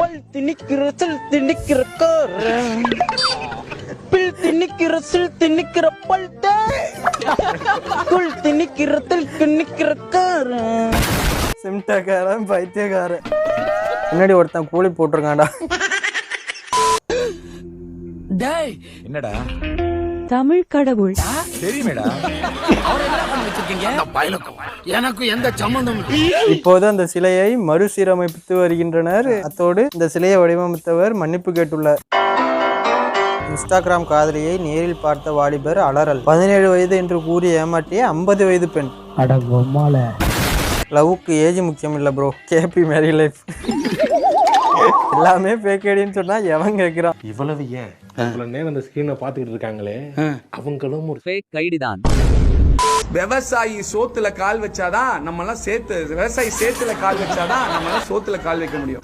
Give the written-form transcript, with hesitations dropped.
பல் திணிக்கிற சில் திணிக்கிற கார பில் திணிக்கிற சில் திணிக்கிற பல்ட்ட குள் திணிக்கிற தில் திணிக்கிற கார சிம்டக்காரன் பைத்தியக்காரன். முன்னாடி ஒருத்தன் கூலி போட்டிருக்கான்டா. என்னடா தமிழ் கடவுள் தெரியுமேடா எனக்கு எந்த சம்பந்தம் இப்போது அந்த சிலையை மறுசீரமைத்து வருகின்றனர். அத்தோடு இந்த சிலையை வடிவமைத்தவர் மன்னிப்பு கேட்டுள்ளார். இன்ஸ்டாகிராம் காதலியை நேரில் பார்த்த வாலிபர் அலறல். 17 வயது என்று கூறி ஏமாற்றிய 50 வயது பெண். லவ்வுக்கு ஏஜ் முக்கியம் இல்ல ப்ரோ, கேபி மேரி லைஃப். எல்லாமே பேக்கேடின்னு சொன்னா எவன் கேட்கிறான்? இவ்வளவு ஏன் இவ்வளவு நேரம் அந்த ஸ்கிரீனை பார்த்துக்கிட்டு இருக்காங்களே, அவங்களும் ஒரு ஃபேக் ஐடி தான். விவசாயி சோத்துல கால் வச்சாதான் நம்ம எல்லாம் விவசாயி சேத்துல கால் வச்சாதான் நம்ம எல்லாம் சோத்துல கால் வைக்க முடியும்.